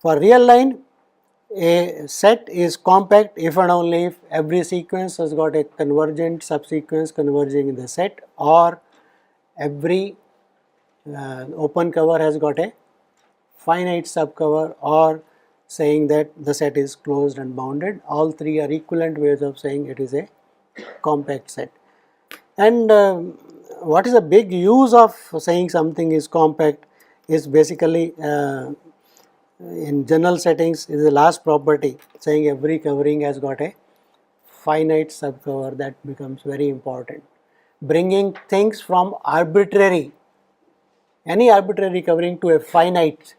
For real line, a set is compact if and only if every sequence has got a convergent subsequence converging in the set, or every open cover has got a finite subcover, or saying that the set is closed and bounded. All three are equivalent ways of saying it is a compact set. And what is a big use of saying something is compact is basically in general settings is the last property, saying every covering has got a finite subcover. That becomes very important. Bringing things from arbitrary, any arbitrary covering, to a finite.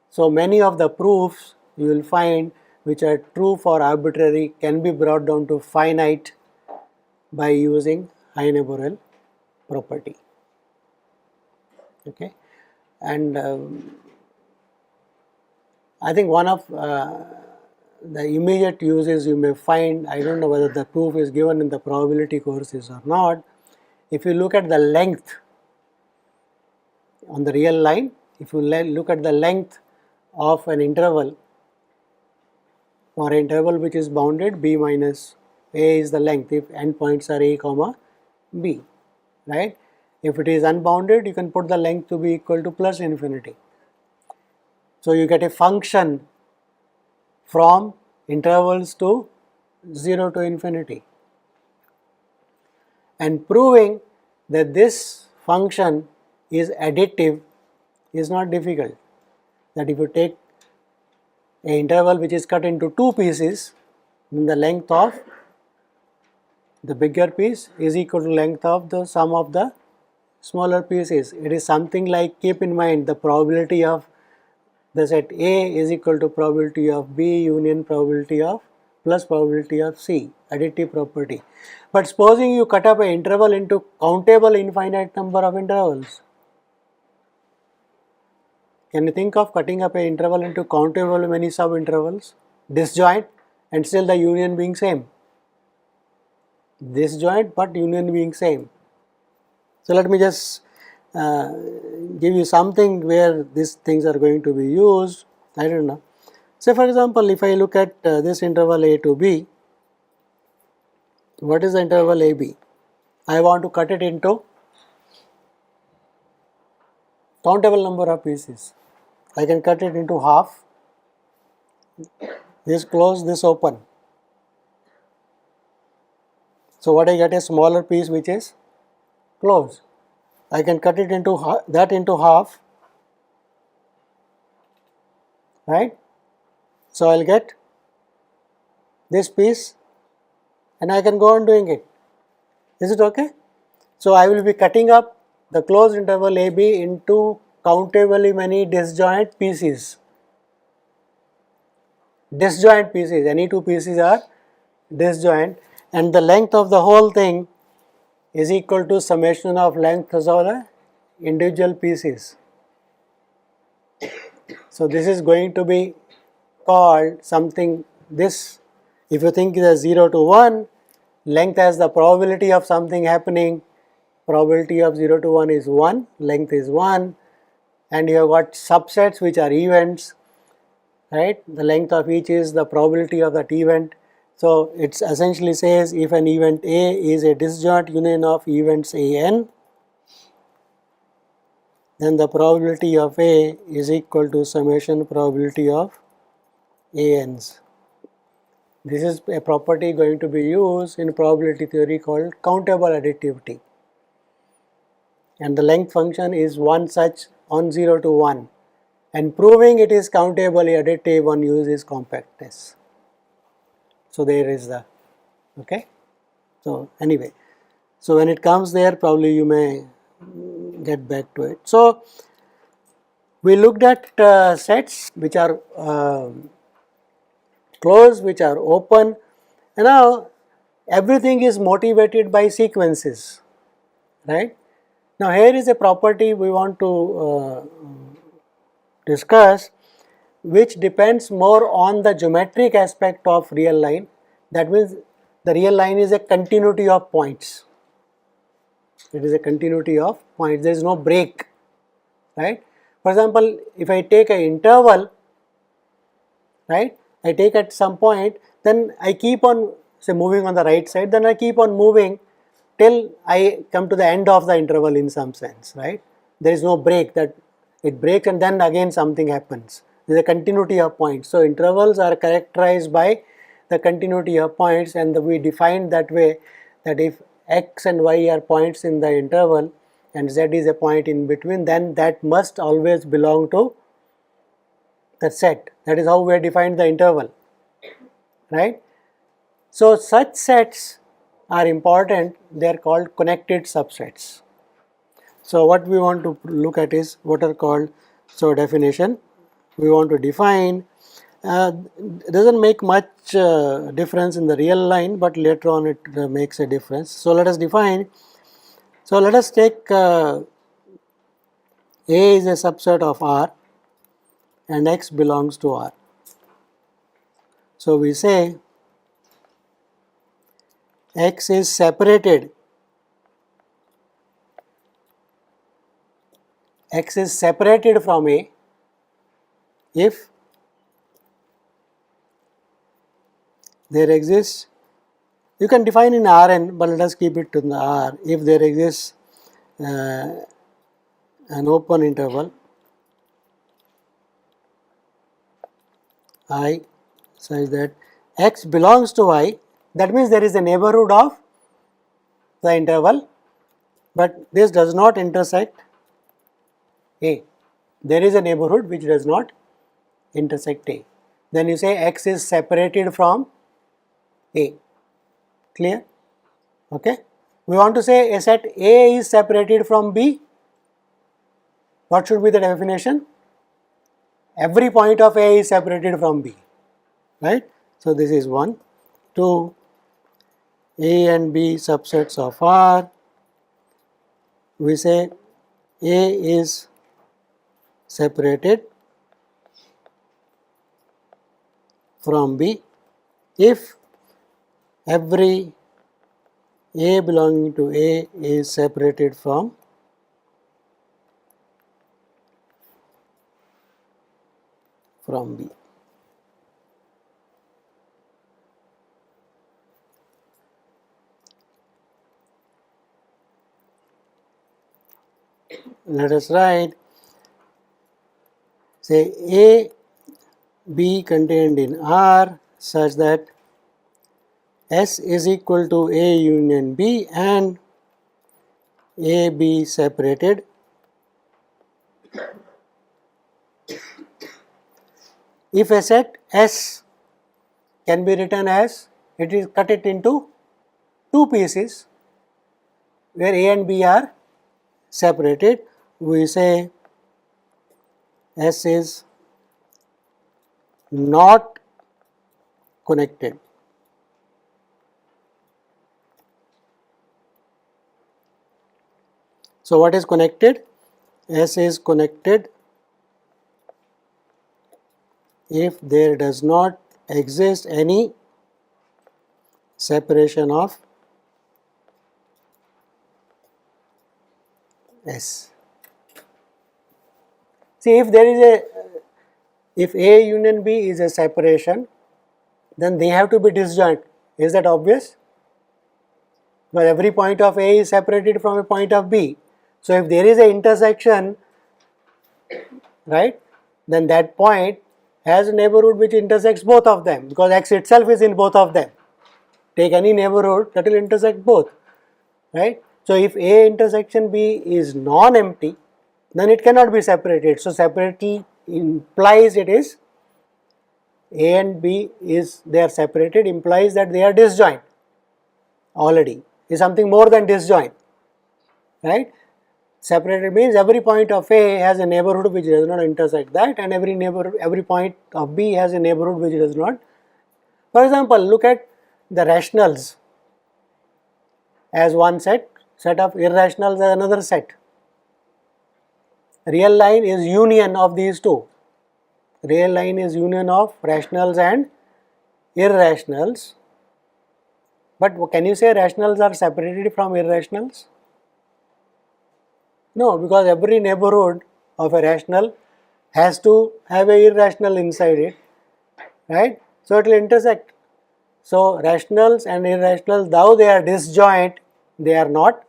So many of the proofs you will find which are true for arbitrary can be brought down to finite by using Heine-Borel property. Okay, and I think one of the immediate uses you may find, I don't know whether the proof is given in the probability courses or not. If you look at the length on the real line, if you look at the length of an interval, for an interval which is bounded, b minus a is the length if endpoints are a comma b, right? If it is unbounded, you can put the length to be equal to plus infinity. So you get a function from intervals to 0 to infinity, and proving that this function is additive is not difficult. That if you take an interval which is cut into two pieces, then the length of the bigger piece is equal to length of the sum of the smaller pieces. It is something like, keep in mind, the probability of the set A is equal to probability of B union probability of plus probability of C, additive property. But supposing you cut up an interval into countable infinite number of intervals. Can you think of cutting up an interval into countable many sub-intervals, disjoint, and still the union being same? Disjoint but union being same. So let me just give you something where these things are going to be used. I don't know. Say for example, if I look at this interval a to b, what is the interval AB? I want to cut it into countable number of pieces. I can cut it into half, this closed, this open. So what I get, a smaller piece which is closed. I can cut it into that into half, right? So I'll get this piece, and I can go on doing it. Is it okay? So I will be cutting up the closed interval AB into countably many disjoint pieces. Disjoint pieces, any two pieces are disjoint, and the length of the whole thing is equal to summation of lengths of the individual pieces. So this is going to be called something, this, if you think the 0 to 1, length has the probability of something happening, probability of 0 to 1 is 1, length is 1, and you have got subsets which are events, right? The length of each is the probability of that event. So it essentially says if an event A is a disjoint union of events An, then the probability of A is equal to summation probability of Ans. This is a property going to be used in probability theory called countable additivity. And the length function is one such on 0 to 1. And proving it is countably additive, one uses compactness. So there is the, okay. So anyway, so when it comes there, probably you may get back to it. So we looked at sets which are closed, which are open, and now everything is motivated by sequences, right? Now here is a property we want to discuss, which depends more on the geometric aspect of real line. That means the real line is a continuity of points. It is a continuity of points. There is no break, right? For example, if I take an interval right? I take at some point, then I keep on say moving on the right side, then I keep on moving till I come to the end of the interval in some sense, right? There is no break, that it breaks and then again something happens. There is a continuity of points. So intervals are characterized by the continuity of points, and we define that way, that if x and y are points in the interval and z is a point in between, then that must always belong to the set. That is how we have defined the interval, right? So such sets are important, they are called connected subsets. So what we want to look at is what are called, so definition, we want to define, doesn't make much difference in the real line, but later on it makes a difference. So let us define, so let us take A is a subset of R and X belongs to R. So we say X is separated, X is separated from A if there exists, you can define in Rn, but let us keep it to the R, if there exists an open interval I such that X belongs to I, that means there is a neighborhood of the interval, but this does not intersect A. There is a neighborhood which does not intersect A. Then you say X is separated from A. Clear? Okay. We want to say a set A is separated from B. What should be the definition? Every point of A is separated from B, right? So this is 1, 2, A and B subsets of R. We say A is separated from B if every A belonging to A is separated from B. Let us write, say A, B contained in R such that S is equal to A union B and A, B separated. If a set S can be written as, it is cut it into two pieces where A and B are separated, we say S is not connected. So what is connected? S is connected if there does not exist any separation of S. See, if there is a, if A union B is a separation, then they have to be disjoint. Is that obvious? But every point of A is separated from a point of B. So if there is an intersection, right, then that point has a neighborhood which intersects both of them, because X itself is in both of them. Take any neighborhood that will intersect both, right? So if A intersection B is non-empty, then it cannot be separated. So separately implies it is A and B is, they are separated, implies that they are disjoint already, is something more than disjoint, right? Separated means every point of A has a neighborhood which does not intersect that, and every point of B has a neighborhood which does not. For example, look at the rationals as one set of irrationals as another set. Real line is union of these two. Real line is union of rationals and irrationals. But can you say rationals are separated from irrationals? No, because every neighborhood of a rational has to have a irrational inside it, right? So it will intersect. So rationals and irrationals, though they are disjoint, they are not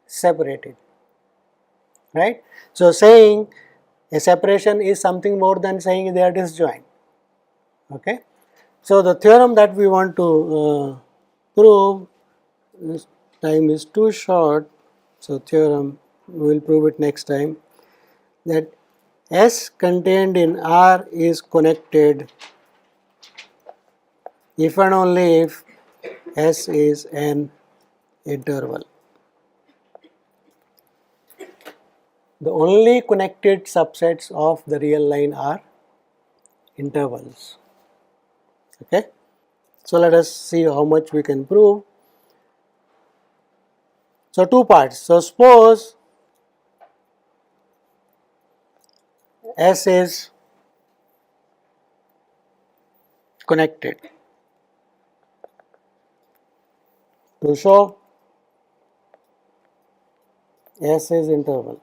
separated, right? So saying a separation is something more than saying they are disjoint. Okay. So the theorem that we want to prove, this time is too short, so theorem we will prove it next time, that S contained in R is connected if and only if S is an interval. The only connected subsets of the real line are intervals. Okay. So let us see how much we can prove. So two parts. So suppose S is connected. To show S is interval,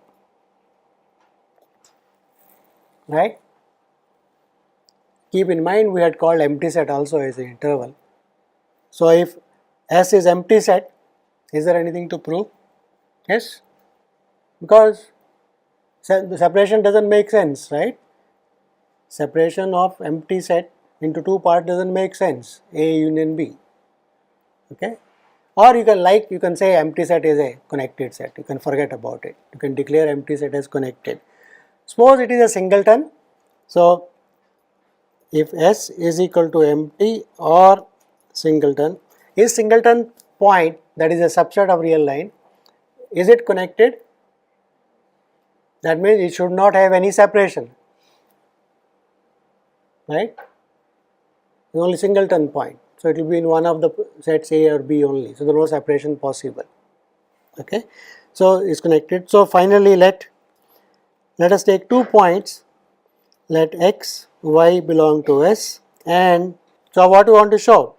right? Keep in mind we had called empty set also as an interval. So if S is empty set, is there anything to prove? Yes, because the separation doesn't make sense, right? Separation of empty set into two parts doesn't make sense, A union B. Okay, or you can say empty set is a connected set, you can forget about it, you can declare empty set as connected. Suppose it is a singleton. So if S is equal to empty or singleton, is singleton point, that is a subset of real line, is it connected? That means it should not have any separation, right? Only singleton point, so it will be in one of the sets A or B only, so there is no separation possible. Okay, so it's connected. So finally let us take 2 points, let x, y belong to S, and so what we want to show?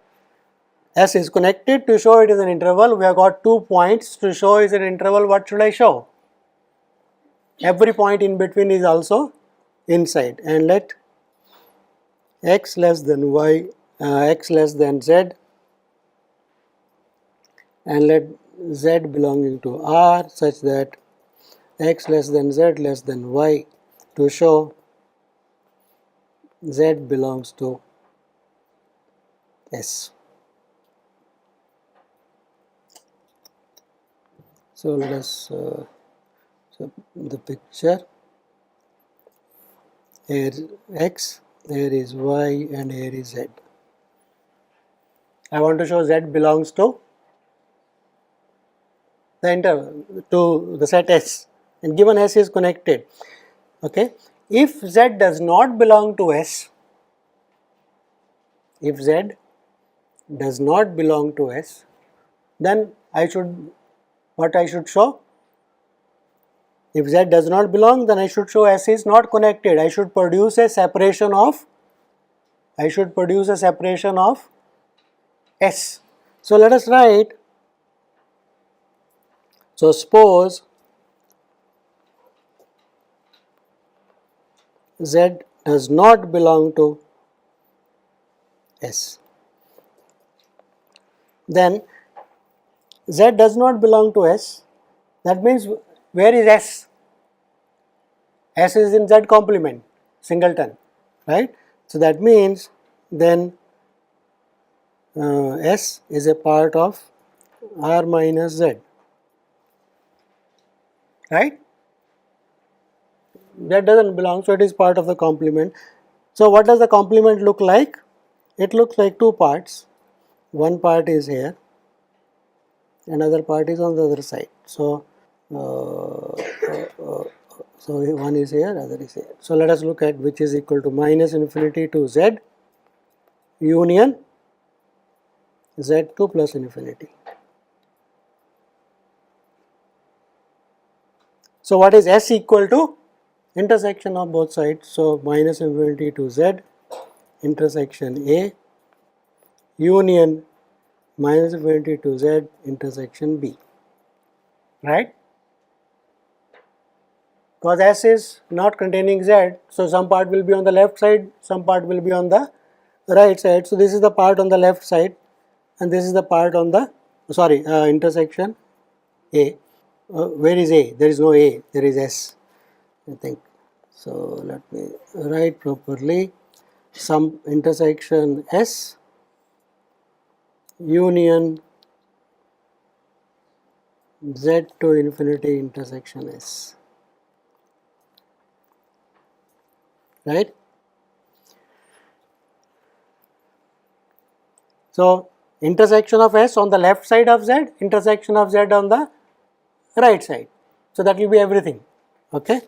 S is connected. To show it is an interval, we have got 2 points. To show is an interval, what should I show? Every point in between is also inside, and let x less than y, x less than z, and let z belonging to R such that x less than z less than y, to show z belongs to S. So let us so the picture, here is x, here is y, and here is z. I want to show z belongs to the interval, to the set S, and given S is connected. Okay, if z does not belong to S, if z does not belong to S, then what I should show? If z does not belong, then I should show S is not connected. I should produce a separation of S. So let us write. So suppose Z does not belong to S. Then Z does not belong to S. That means where is S? S is in Z complement, singleton, right? So that means then S is a part of R minus Z, right? That doesn't belong, so it is part of the complement. So what does the complement look like? It looks like 2 parts. One part is here, another part is on the other side. So so one is here, other is here. So let us look at which is equal to minus infinity to Z union Z2 plus infinity. So what is S equal to? Intersection of both sides. So minus infinity to Z intersection A union minus infinity to Z intersection B, right? Because S is not containing Z, so some part will be on the left side, some part will be on the right side. So this is the part on the left side, and this is the part on the intersection A. Where is A? There is no A. There is S, I think. So let me write properly. Some intersection S union Z to infinity intersection S, right? So intersection of S on the left side of Z, intersection of Z on the right side. So that will be everything. Okay.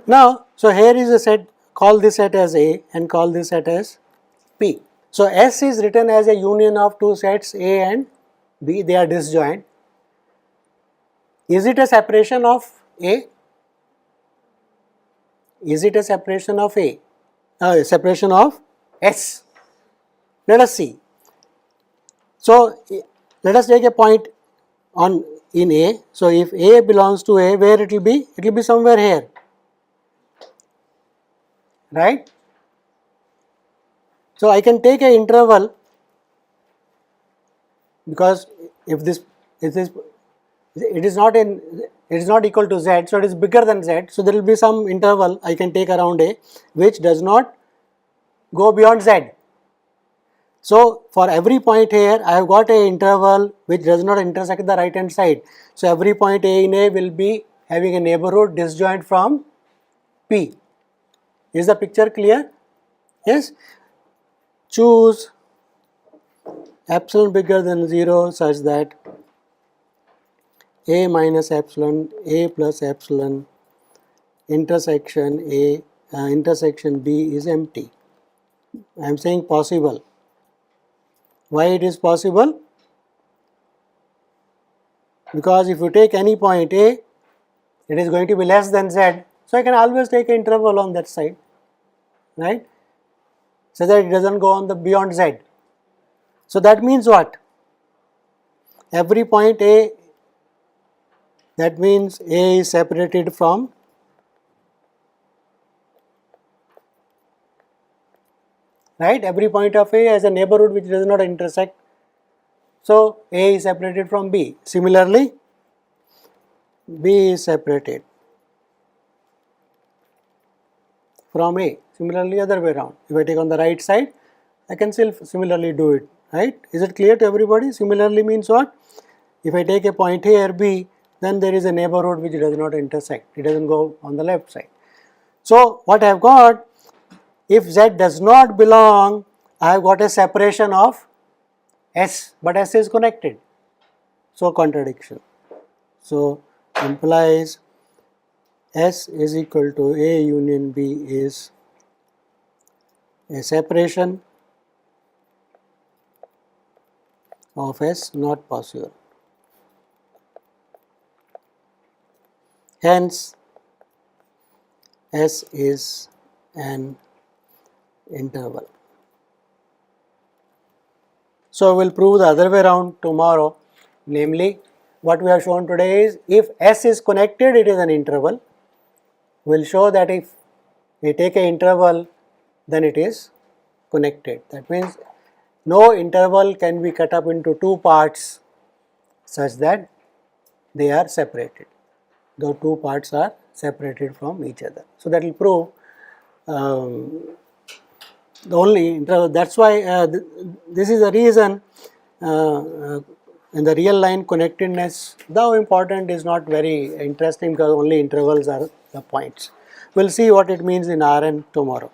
Now, so here is a set, call this set as A and call this set as P. So S is written as a union of two sets A and B, they are disjoint. Is it a separation of A? Is it a separation of A? Separation of S. Let us see. So let us take a point on in A. So if A belongs to A, where it will be? It will be somewhere here, right? So I can take an interval, because if this it is not equal to Z, so it is bigger than Z. So there will be some interval I can take around A which does not go beyond Z. So for every point here I have got a interval which does not intersect the right hand side. So every point A in A will be having a neighborhood disjoint from P. Is the picture clear? Yes. Choose epsilon bigger than 0 such that A minus epsilon, A plus epsilon, intersection A, intersection B is empty. I am saying possible. Why it is possible? Because if you take any point A, it is going to be less than Z. So I can always take an interval on that side, right? So that it doesn't go on the beyond Z. So that means what? Every point A, that means A is separated from right. Every point of A has a neighborhood which does not intersect. So A is separated from B. Similarly, B is separated from A. Similarly, other way around. If I take on the right side, I can still similarly do it, right? Is it clear to everybody? Similarly means what? If I take a point here B, then there is a neighborhood which does not intersect. It doesn't go on the left side. So what I have got, if Z does not belong, I have got a separation of S, but S is connected. So contradiction. So implies S is equal to A union B is a separation of S not possible. Hence, S is an interval. So we will prove the other way around tomorrow. Namely, what we have shown today is if S is connected, it is an interval. We will show that if we take an interval, then it is connected. That means no interval can be cut up into two parts such that they are separated. The two parts are separated from each other. So that will prove the only interval. That's why this is the reason in the real line connectedness, though important, is not very interesting because only intervals are the points. We will see what it means in Rn tomorrow.